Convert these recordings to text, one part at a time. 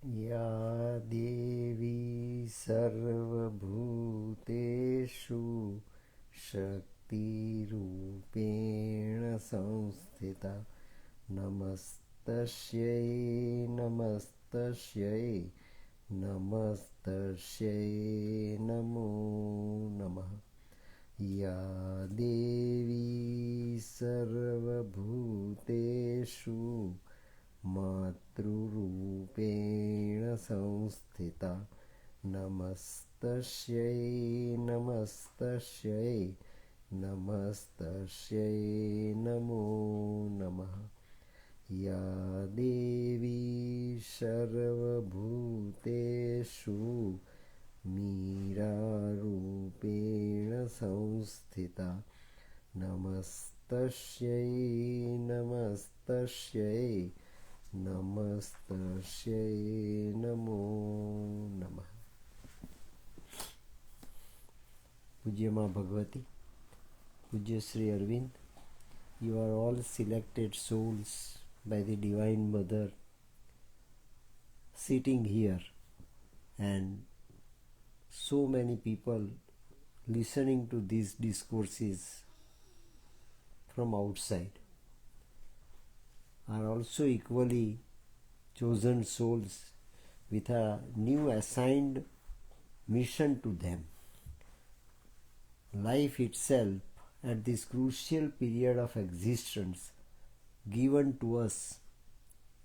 या देवी सर्वभूतेषु शक्तिरूपेण संस्थिता नमस्तस्यै नमस्तस्यै नमस्तस्यै नमो नमः। या देवी सर्वभूतेषु मातृरूपेण संस्थिता नमस्तस्यै नमस्तस्यै नमस्तस्यै नमो नमः। या देवी सर्वभूतेषु मीरारूपेण संस्थिता नमस्तस्यै नमस्तस्यै नमस्तस्यै नमो नमः। पूज्य माँ भगवती, पूज्य Sri Arvind, you are all selected souls by the Divine Mother sitting here, and so many people listening to these discourses from outside are also equally chosen souls with a new assigned mission to them. Life itself, at this crucial period of existence given to us,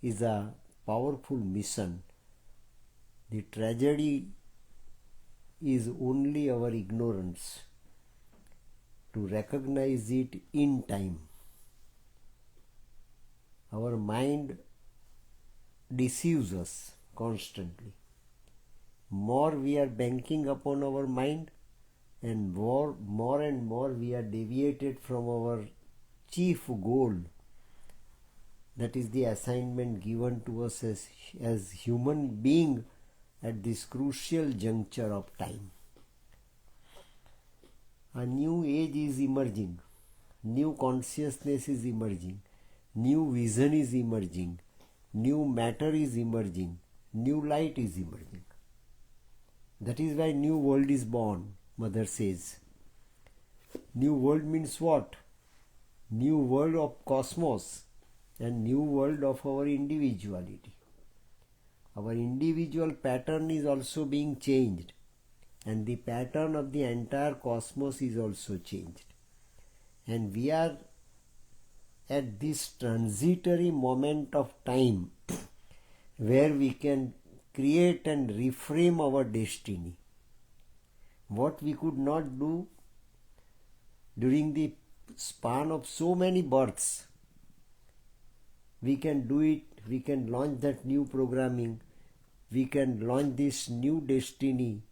is a powerful mission. The tragedy is only our ignorance to recognize it in time. Our mind deceives us constantly. More we are banking upon our mind, and more and more we are deviated from our chief goal, that is the assignment given to us as human being at this crucial juncture of time. A new age is emerging, new consciousness is emerging, new vision is emerging, new matter is emerging, new light is emerging. That is why new world is born, Mother says. New world means what? New world of cosmos and new world of our individuality. Our individual pattern is also being changed, and the pattern of the entire cosmos is also changed. And we are at this transitory moment of time where we can create and reframe our destiny. What we could not do during the span of so many births, we can do it. We can launch that new programming, we can launch this new destiny,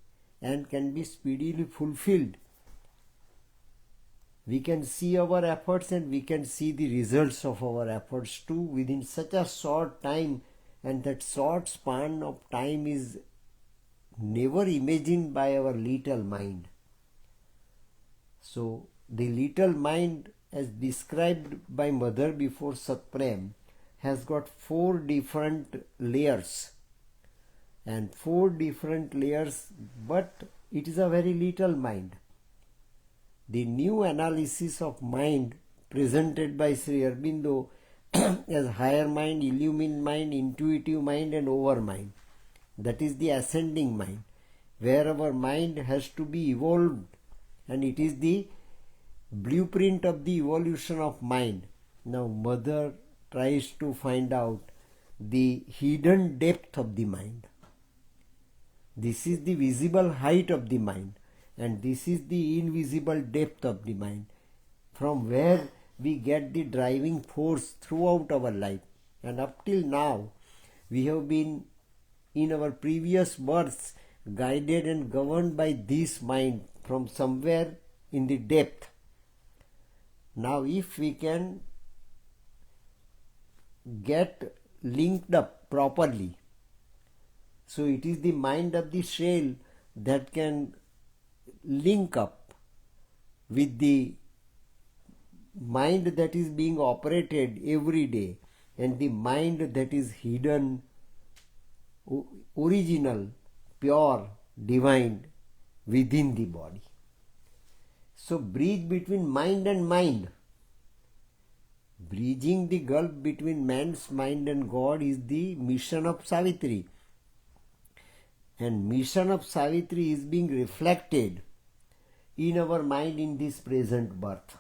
and can be speedily fulfilled. We can see our efforts and we can see the results of our efforts too within such a short time, and that short span of time is never imagined by our little mind. So the little mind, as described by Mother before Satprem, has got 4 different layers, and 4 different layers, but it is a very little mind. The new analysis of mind presented by Sri Aurobindo as higher mind, illumined mind, intuitive mind, and overmind, that is the ascending mind, where our mind has to be evolved, and it is the blueprint of the evolution of mind. Now Mother tries to find out the hidden depth of the mind. This is the visible height of the mind, and this is the invisible depth of the mind, from where we get the driving force throughout our life. And up till now, we have been in our previous births guided and governed by this mind from somewhere in the depth. Now if we can get linked up properly, so it is the mind of the shell that can link up with the mind that is being operated every day, and the mind that is hidden original, pure, divine within the body. So bridge between mind and mind. Bridging the gulf between man's mind and God is the mission of Savitri. And mission of Savitri is being reflected in our mind in this present birth.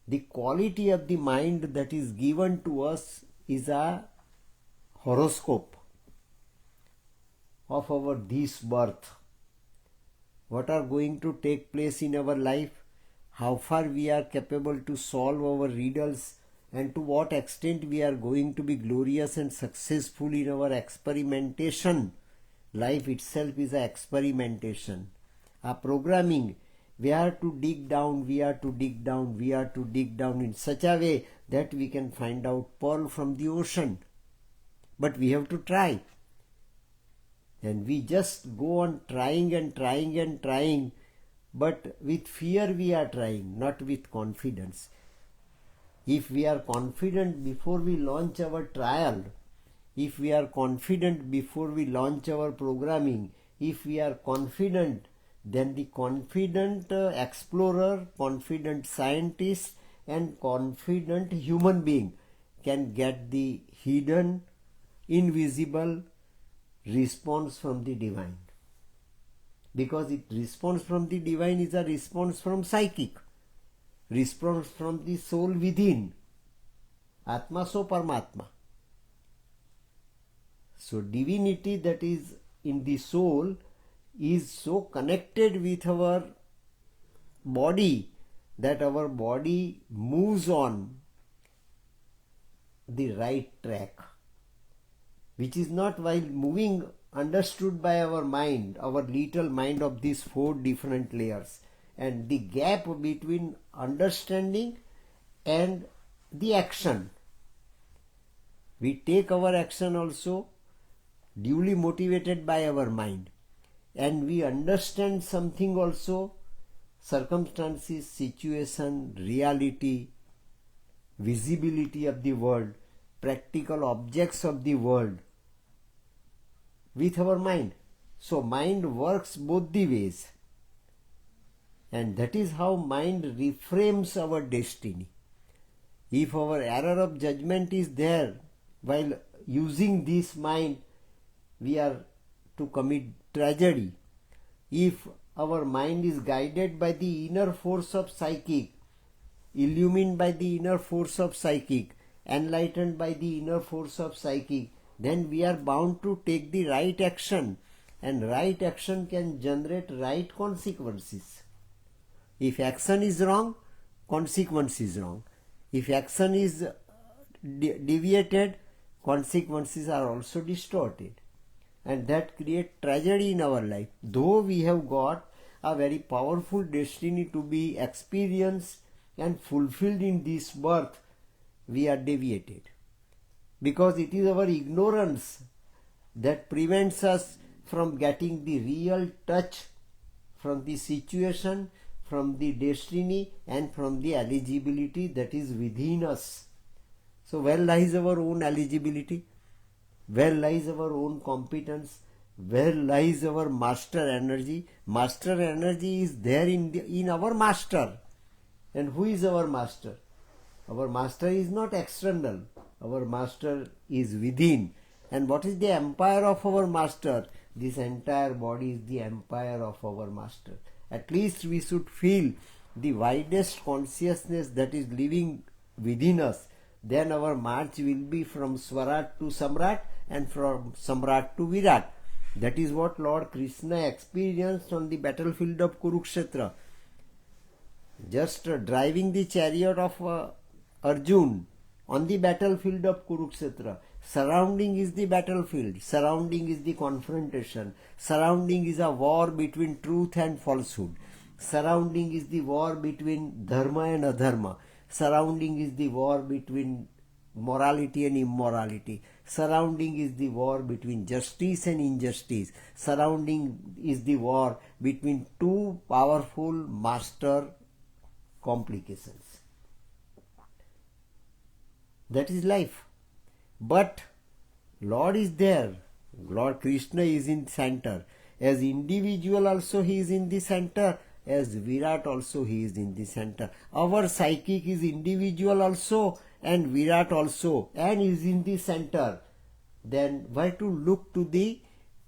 The quality of the mind that is given to us is a horoscope of our this birth. What are going to take place in our life, how far we are capable to solve our riddles, and to what extent we are going to be glorious and successful in our experimentation. Life itself is an experimentation, a programming. We are to dig down, we are to dig down, we are to dig down in such a way that we can find out pearl from the ocean. But we have to try. And we just go on trying and trying and trying, but with fear we are trying, not with confidence. If we are confident before we launch our trial, if we are confident before we launch our programming, if we are confident, then the confident explorer, confident scientist, and confident human being can get the hidden, invisible response from the divine. Because it response from the divine is a response from psychic, response from the soul within, Atma so Paramatma. So divinity that is in the soul is so connected with our body that our body moves on the right track, which is not while moving understood by our mind, our little mind of these 4 different layers, and the gap between understanding and the action. We take our action also duly motivated by our mind, and we understand something also, circumstances, situation, reality, visibility of the world, practical objects of the world with our mind. So mind works both the ways, and that is how mind reframes our destiny. If our error of judgment is there, while using this mind we are to commit tragedy. If our mind is guided by the inner force of psychic, illumined by the inner force of psychic, enlightened by the inner force of psychic, then we are bound to take the right action, and right action can generate right consequences. If action is wrong, consequence is wrong. If action is deviated, consequences are also distorted, and that creates tragedy in our life. Though we have got a very powerful destiny to be experienced and fulfilled in this birth, we are deviated, because it is our ignorance that prevents us from getting the real touch from the situation, from the destiny, and from the eligibility that is within us. So where lies our own eligibility? Where lies our own competence? Where lies our master energy? Master energy is there in our master. And who is our master? Our master is not external. Our master is within. And what is the empire of our master? This entire body is the empire of our master. At least we should feel the widest consciousness that is living within us. Then our march will be from Swarat to Samrat, and from Samrat to Virat. That is what Lord Krishna experienced on the battlefield of Kurukshetra. Just driving the chariot of Arjun on the battlefield of Kurukshetra. Surrounding is the battlefield, surrounding is the confrontation, surrounding is a war between truth and falsehood, surrounding is the war between dharma and adharma, surrounding is the war between morality and immorality, surrounding is the war between justice and injustice, surrounding is the war between two powerful master complications. That is life. But Lord is there. Lord Krishna is in center. As individual also he is in the center. As Virat also he is in the center. Our psychic is individual also and Virat also and is in the center. Then why to look to the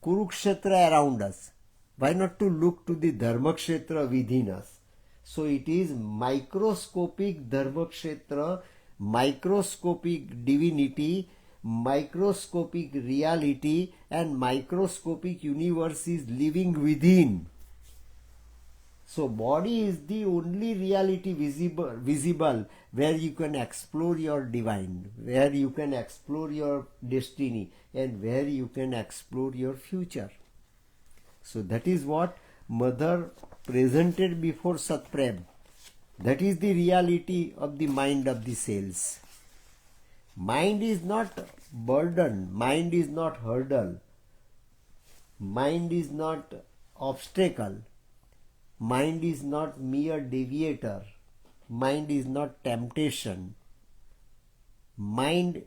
Kurukshetra around us? Why not to look to the Dharmakshetra within us? So it is microscopic Dharmakshetra, microscopic divinity, microscopic reality and microscopic universe is living within. So body is the only reality visible where you can explore your divine, where you can explore your destiny and where you can explore your future. So that is what Mother presented before Satprem. That is the reality of the mind of the cells. Mind is not burden, mind is not hurdle, mind is not obstacle, mind is not mere deviator, mind is not temptation. Mind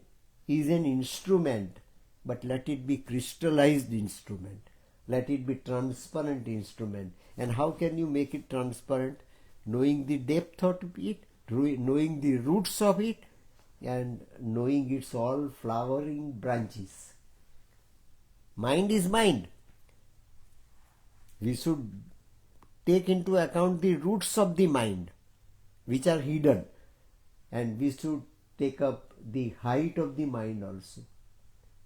is an instrument, but let it be crystallized instrument. Let it be transparent instrument. And how can you make it transparent? Knowing the depth of it, knowing the roots of it, and knowing its all flowering branches. Mind is mind. We should take into account the roots of the mind, which are hidden, and we should take up the height of the mind also.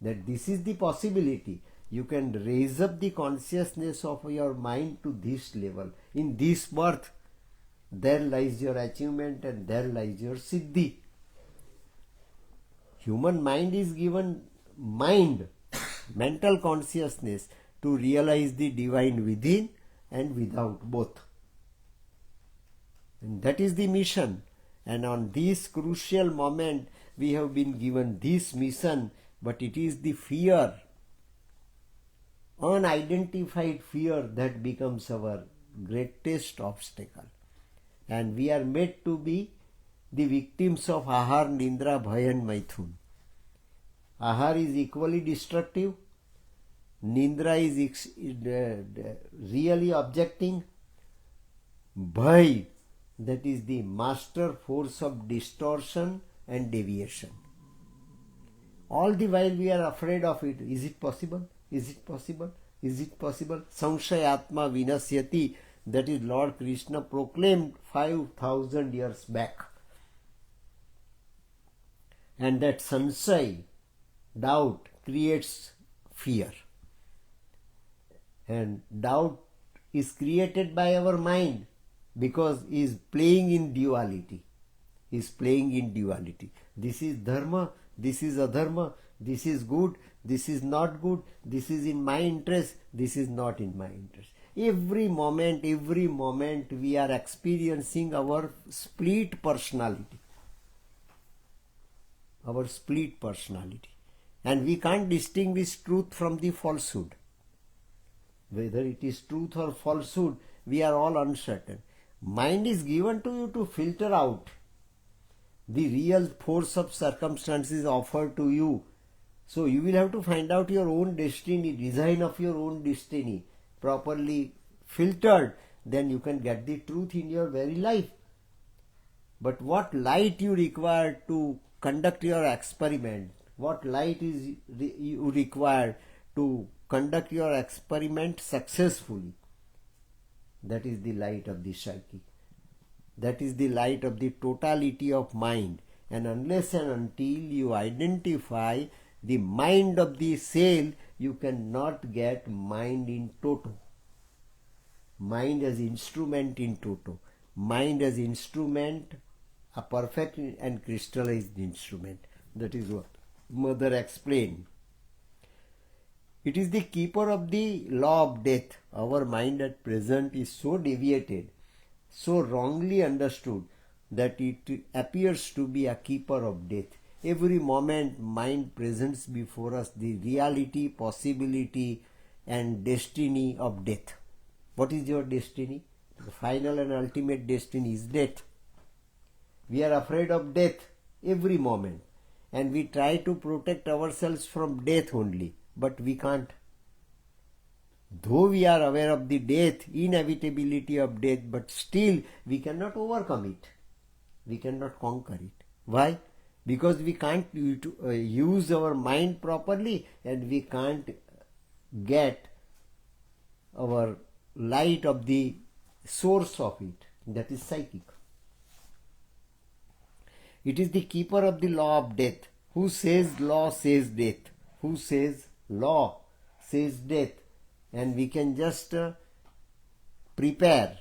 That this is the possibility. You can raise up the consciousness of your mind to this level. In this birth, there lies your achievement and there lies your siddhi. Human mind is given mental consciousness to realize the divine within and without both. And that is the mission. And on this crucial moment, we have been given this mission, but it is the fear, unidentified fear, that becomes our greatest obstacle. And we are made to be the victims of Ahar, Nindra, Bhay and Maithun. Ahar is equally destructive. Nindra is really objecting. Bhay, that is the master force of distortion and deviation. All the while we are afraid of it. Is it possible? Is it possible? Is it possible? Samshayatma vinasyati, that is Lord Krishna proclaimed 5,000 years back. And that sanshay, doubt, creates fear. And doubt is created by our mind because he is playing in duality. He is playing in duality. This is dharma, this is adharma, this is good, this is not good, this is in my interest, this is not in my interest. Every moment we are experiencing our split personality. Our split personality. And we can't distinguish truth from the falsehood. Whether it is truth or falsehood, we are all uncertain. Mind is given to you to filter out the real force of circumstances offered to you. So you will have to find out your own destiny, design of your own destiny, properly filtered. Then you can get the truth in your very life. But what light you require to conduct your experiment, what light is you require to conduct your experiment successfully, that is the light of the psychic. That is the light of the totality of mind. And unless and until you identify the mind of the cell, you cannot get mind in toto. Mind as instrument in toto. Mind as instrument, a perfect and crystallized instrument. That is what Mother explained. It is the keeper of the law of death. Our mind at present is so deviated, so wrongly understood, that it appears to be a keeper of death. Every moment mind presents before us the reality, possibility and destiny of death. What is your destiny? The final and ultimate destiny is death. We are afraid of death every moment, and we try to protect ourselves from death only. but we can't. Though we are aware of the death, inevitability of death, but still we cannot overcome it. We cannot conquer it. Why? Because we can't use our mind properly, and we can't get our light of the source of it, that is psychic. It is the keeper of the law of death. Who says law says death? Who says law says death? And we can just prepare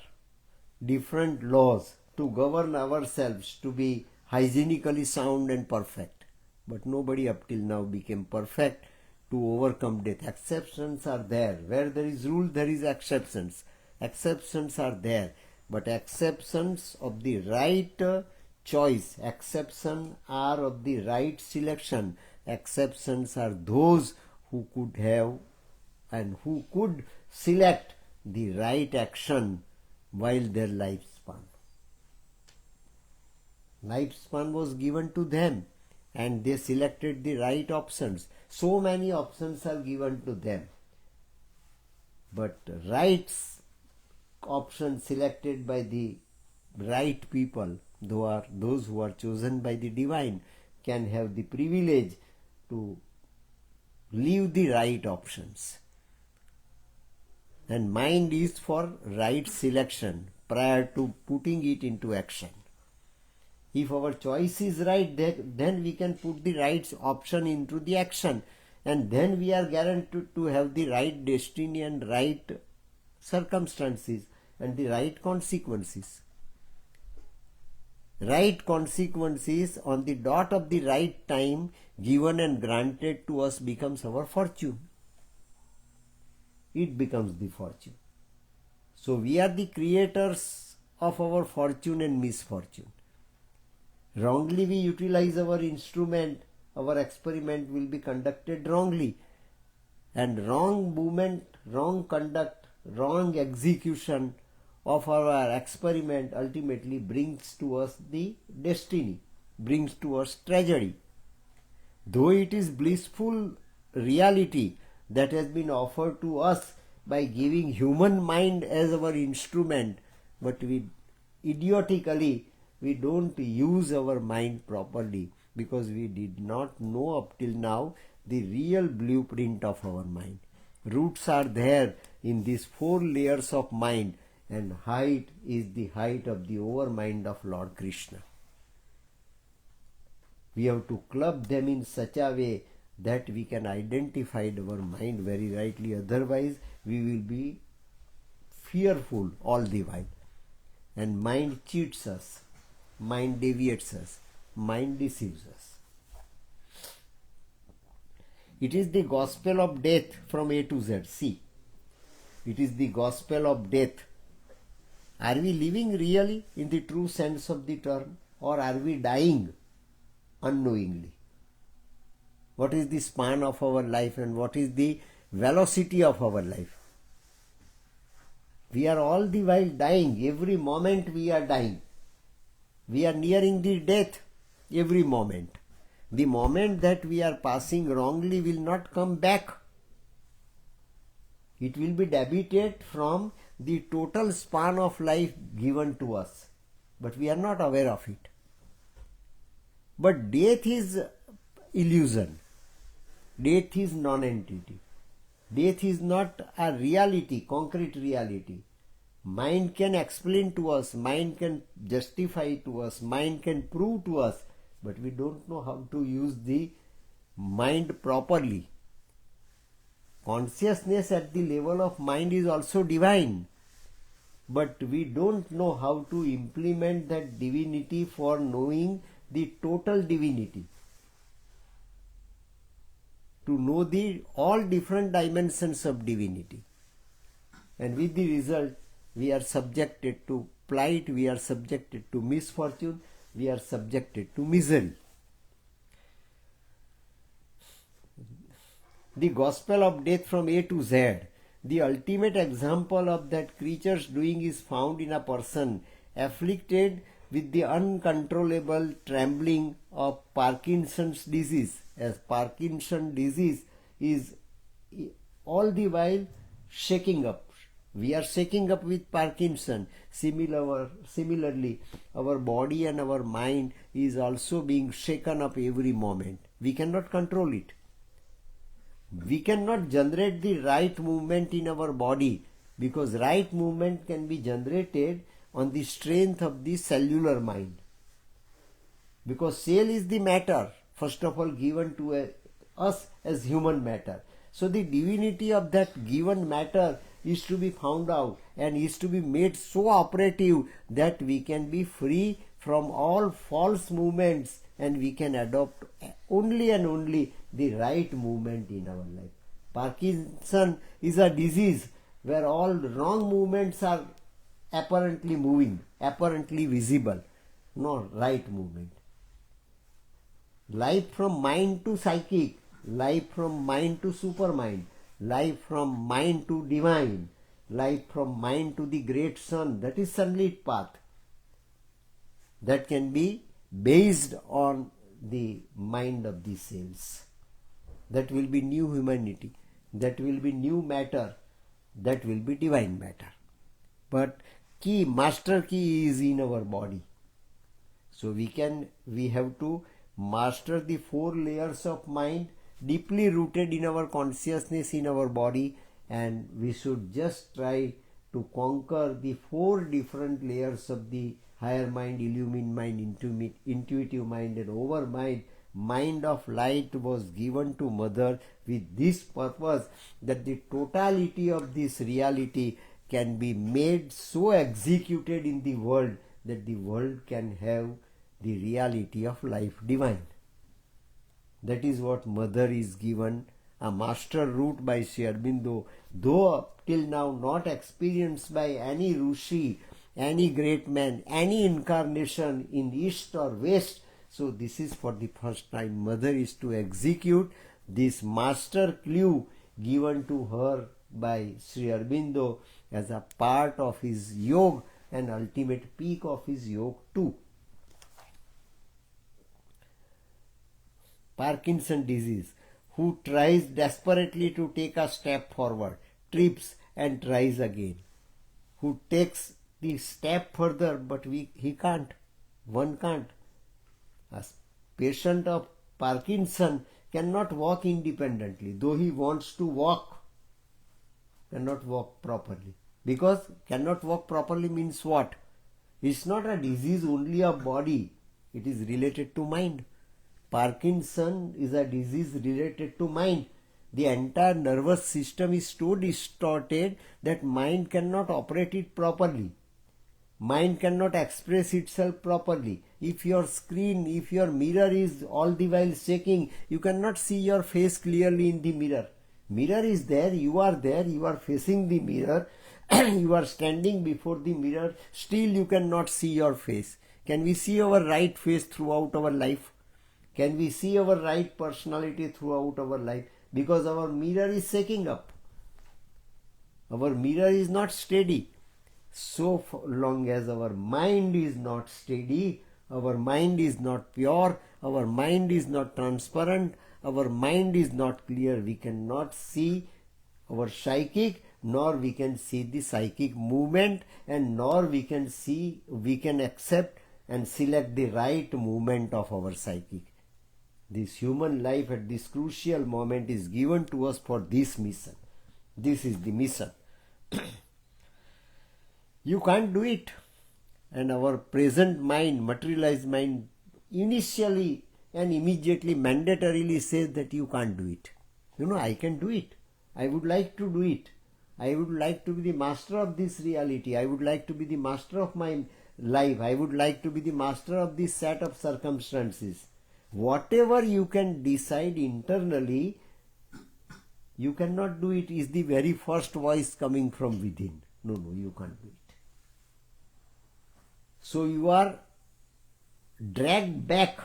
different laws to govern ourselves to be hygienically sound and perfect. But nobody up till now became perfect to overcome death. Exceptions are there. Where there is rule, there is exceptions. Exceptions are there. But exceptions of the right choice, exceptions are of the right selection. Exceptions are those who could have and who could select the right action while their lifespan. Lifespan was given to them and they selected the right options. So many options are given to them. But right option selected by the right people, those who are chosen by the divine, can have the privilege to leave the right options. And mind is for right selection prior to putting it into action. If our choice is right, then we can put the right option into the action, and then we are guaranteed to have the right destiny and right circumstances and the right consequences. Right consequences on the dot of the right time given and granted to us becomes our fortune. It becomes the fortune. So we are the creators of our fortune and misfortune. Wrongly we utilize our instrument, our experiment will be conducted wrongly. And wrong movement, wrong conduct, wrong execution of our experiment ultimately brings to us the destiny, brings to us tragedy. Though it is blissful reality that has been offered to us by giving human mind as our instrument, but we don't use our mind properly because we did not know up till now the real blueprint of our mind. Roots are there in these 4 layers of mind, and height is the height of the overmind of Lord Krishna. We have to club them in such a way that we can identify our mind very rightly. Otherwise, we will be fearful all the while. And mind cheats us, mind deviates us, mind deceives us. It is the gospel of death from A to Z. See, it is the gospel of death. Are we living really in the true sense of the term, or are we dying unknowingly? What is the span of our life and what is the velocity of our life? We are all the while dying. Every moment we are dying. We are nearing the death every moment. The moment that we are passing wrongly will not come back. It will be debited from the total span of life given to us. But we are not aware of it. But death is illusion. Death is non-entity. Death is not a reality, concrete reality. Mind can explain to us, mind can justify to us, mind can prove to us, but we don't know how to use the mind properly. Consciousness at the level of mind is also divine, but we don't know how to implement that divinity for knowing the total divinity. To know the all different dimensions of divinity. And with the result, we are subjected to plight, we are subjected to misfortune, we are subjected to misery. The gospel of death from A to Z, the ultimate example of that creature's doing is found in a person afflicted with the uncontrollable trembling of Parkinson's disease, as Parkinson's disease is all the while shaking up. We are shaking up with Parkinson. Similarly, our body and our mind is also being shaken up every moment. We cannot control it. We cannot generate the right movement in our body, because right movement can be generated on the strength of the cellular mind. Because cell is the matter, first of all, given to us as human matter. So the divinity of that given matter is to be found out and is to be made so operative that we can be free from all false movements and we can adopt only and only the right movement in our life. Parkinson is a disease where all wrong movements are apparently moving, apparently visible, no right movement. Life from mind to psychic, life from mind to supermind, life from mind to divine, life from mind to the great sun, that is sunlit path. That can be based on the mind of the cells. That will be new humanity, that will be new matter, that will be divine matter. But master key is in our body. So we have to master the 4 layers of mind deeply rooted in our consciousness in our body, and we should just try to conquer the 4 different layers of the higher mind, illumined mind, intuitive mind and over mind. Mind of light was given to Mother with this purpose, that the totality of this reality can be made so executed in the world that the world can have the reality of life divine. That is what Mother is given, a master root by Sri Aurobindo, though up till now not experienced by any Rishi, any great man, any incarnation in East or West. So this is for the first time Mother is to execute this master clue given to her by Sri Aurobindo as a part of his yoga and ultimate peak of his yoga too. Parkinson disease, who tries desperately to take a step forward, trips and tries again. Who takes the step further, but he can't. One can't. A patient of Parkinson cannot walk independently, though he wants to walk, cannot walk properly. Because cannot walk properly means what? It's not a disease only of body, it is related to mind. Parkinson is a disease related to mind. The entire nervous system is so distorted that mind cannot operate it properly. Mind cannot express itself properly. If your screen, if your mirror is all the while shaking, you cannot see your face clearly in the mirror. Mirror is there, you are facing the mirror, you are standing before the mirror, still you cannot see your face. Can we see our right face throughout our life? Can we see our right personality throughout our life? Because our mirror is shaking up. Our mirror is not steady. So long as our mind is not steady, our mind is not pure, our mind is not transparent, our mind is not clear, we cannot see our psychic, nor we can see the psychic movement, and nor we can accept and select the right movement of our psychic. This human life at this crucial moment is given to us for this mission. This is the mission. You can't do it. And our present mind, materialized mind, initially and immediately mandatorily says that you can't do it. I can do it. I would like to do it. I would like to be the master of this reality. I would like to be the master of my life. I would like to be the master of this set of circumstances. Whatever you can decide internally, you cannot do it, is the very first voice coming from within. No, you can't do it. So you are dragged back.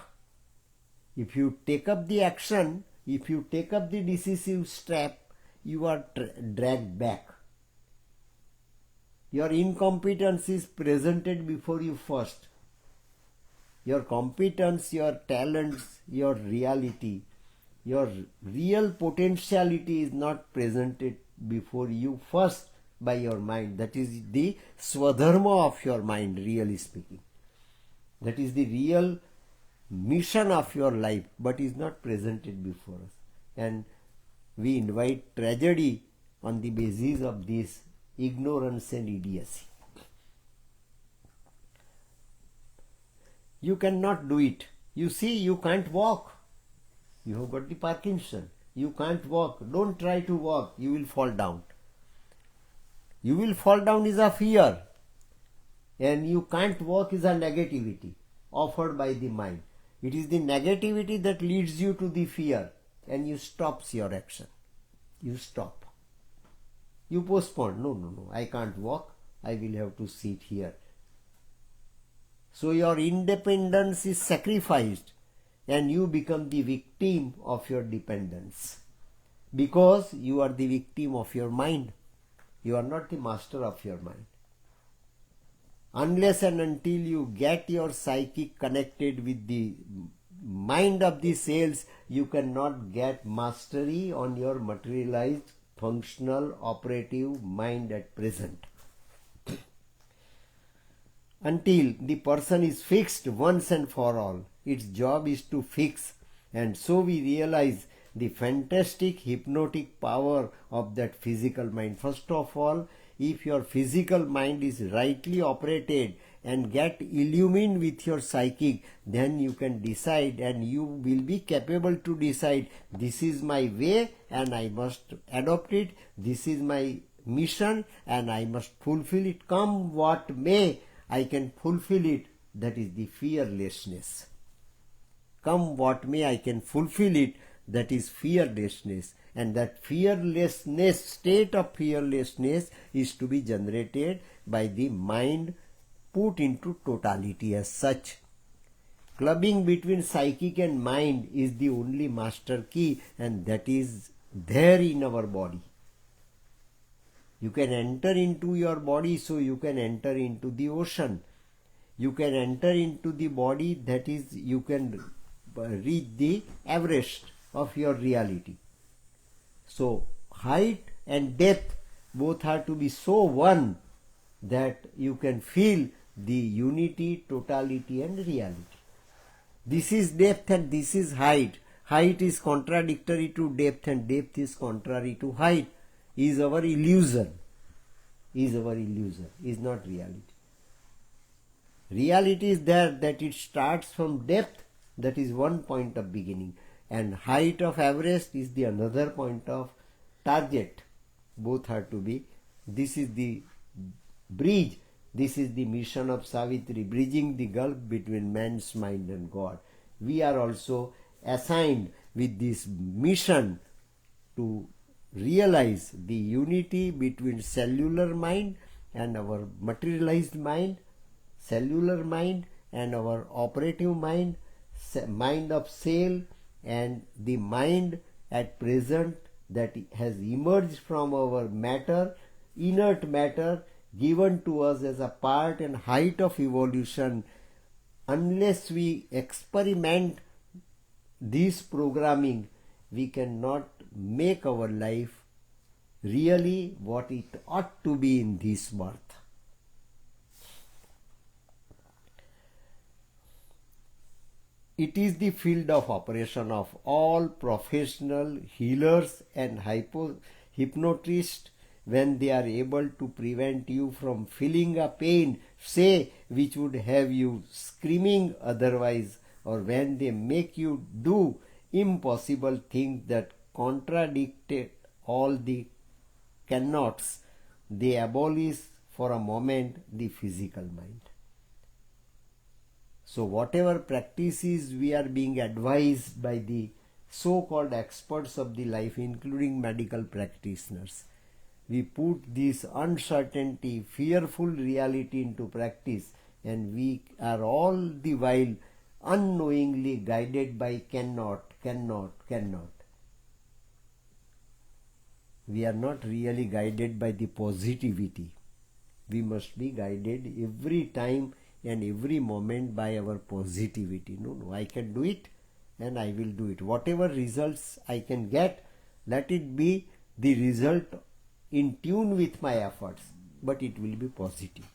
If you take up the action, if you take up the decisive step, you are dragged back. Your incompetence is presented before you first. Your competence, your talents, your reality Your real potentiality is not presented before you first by your mind. That is the swadharma of your mind, really speaking. That is the real mission of your life, but is not presented before us. And we invite tragedy on the basis of this ignorance and idiocy. You cannot do it. You see, you can't walk. You have got the Parkinson. You can't walk. Don't try to walk. You will fall down. You will fall down is a fear. And you can't walk is a negativity offered by the mind. It is the negativity that leads you to the fear and you stops your action. You stop. You postpone. No. I can't walk. I will have to sit here. So your independence is sacrificed and you become the victim of your dependence. Because you are the victim of your mind. You are not the master of your mind. Unless and until you get your psychic connected with the mind of the cells, you cannot get mastery on your materialized, functional, operative mind at present. Until the person is fixed once and for all, its job is to fix, and so we realize the fantastic hypnotic power of that physical mind. First of all, if your physical mind is rightly operated and get illumined with your psychic, then you can decide and you will be capable to decide, this is my way and I must adopt it, this is my mission and I must fulfill it, come what may, I can fulfill it. That is the fearlessness. Come what may, I can fulfill it. That is fearlessness. And that fearlessness, state of fearlessness is to be generated by the mind put into totality as such. Clubbing between psychic and mind is the only master key, and that is there in our body. You can enter into your body, so you can enter into the ocean. You can enter into the body, that is, you can reach the Everest of your reality. So, height and depth both have to be so one that you can feel the unity, totality and reality. This is depth and this is height. Height is contradictory to depth and depth is contrary to height. Is our illusion. Is not reality. Reality is there, that it starts from depth, that is one point of beginning, and height of Everest is the another point of target. Both have to be. This is the bridge. This is the mission of Savitri, bridging the gulf between man's mind and God. We are also assigned with this mission to realize the unity between cellular mind and our materialized mind, cellular mind and our operative mind, mind of cell and the mind at present that has emerged from our matter, inert matter, given to us as a part and height of evolution. Unless we experiment this programming, we cannot make our life really what it ought to be in this birth. It is the field of operation of all professional healers and hypnotists when they are able to prevent you from feeling a pain, say, which would have you screaming otherwise, or when they make you do impossible things that contradicted all the cannots, they abolish for a moment the physical mind. So whatever practices we are being advised by the so-called experts of the life, including medical practitioners, we put this uncertainty, fearful reality into practice, and we are all the while unknowingly guided by cannot. We are not really guided by the positivity. We must be guided every time and every moment by our positivity. No, I can do it. and I will do it. Whatever results I can get, let it be the result in tune with my efforts, but it will be positive.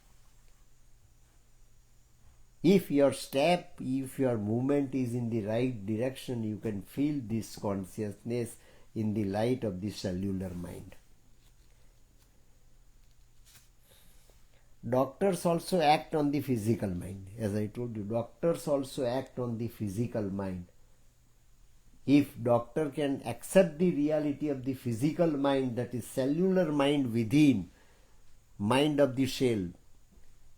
If your step, if your movement is in the right direction, you can feel this consciousness in the light of the cellular mind. Doctors also act on the physical mind. As I told you, doctors also act on the physical mind. If doctor can accept the reality of the physical mind, that is cellular mind within, mind of the shell,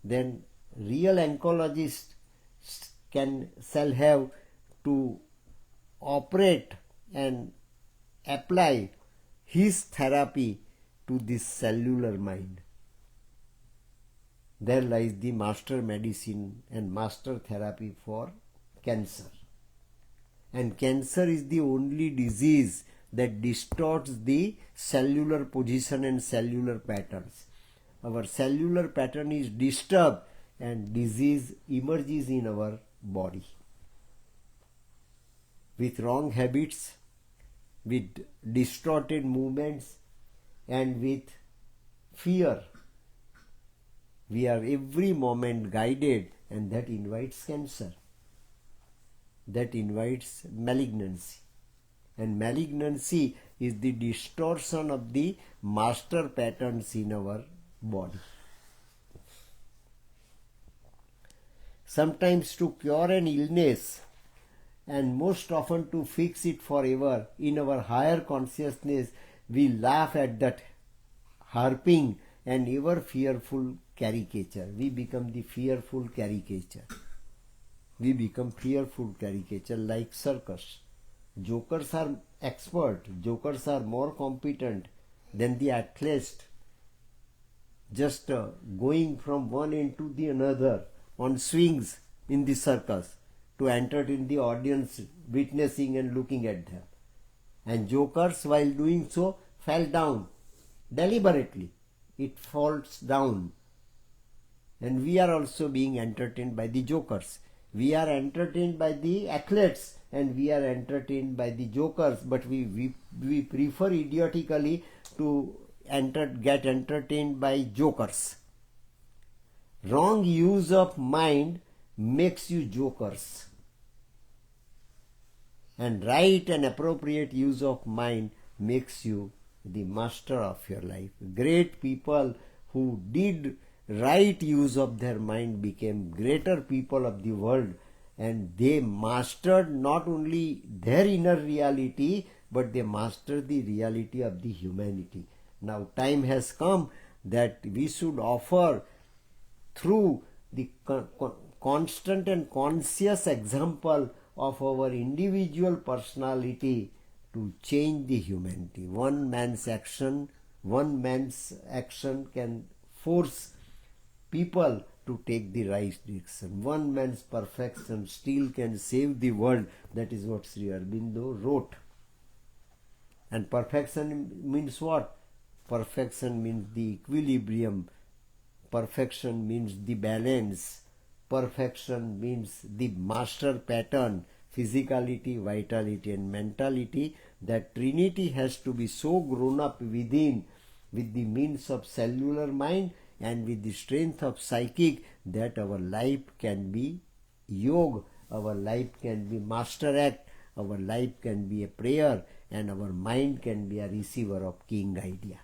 then real oncologist shall have to operate and apply his therapy to this cellular mind. There lies the master medicine and master therapy for cancer. And cancer is the only disease that distorts the cellular position and cellular patterns. Our cellular pattern is disturbed and disease emerges in our body. With wrong habits, with distorted movements, and with fear, we are every moment guided, and that invites cancer. That invites malignancy. And malignancy is the distortion of the master patterns in our body. Sometimes to cure an illness, and most often to fix it forever, in our higher consciousness, we laugh at that harping and ever fearful caricature. We become the fearful caricature. We become fearful caricature like circus. Jokers are expert. Jokers are more competent than the athletes, just going from one end to the another on swings in the circus to entertain the audience, witnessing and looking at them. And jokers, while doing so, fell down deliberately. It falls down. And we are also being entertained by the jokers. We are entertained by the athletes and we are entertained by the jokers, but we prefer idiotically to get entertained by jokers. Wrong use of mind makes you jokers, and right and appropriate use of mind makes you the master of your life. Great people who did right use of their mind became greater people of the world, and they mastered not only their inner reality, but they mastered the reality of the humanity. Now time has come that we should offer, through the constant and conscious example of our individual personality, to change the humanity. One man's action can force people to take the right direction. One man's perfection still can save the world. That is what Sri Aurobindo wrote. And perfection means what? Perfection means the equilibrium. Perfection means the balance. Perfection means the master pattern, physicality, vitality and mentality. That trinity has to be so grown up within, with the means of cellular mind and with the strength of psychic, that our life can be yoga, our life can be master act, our life can be a prayer, and our mind can be a receiver of king idea.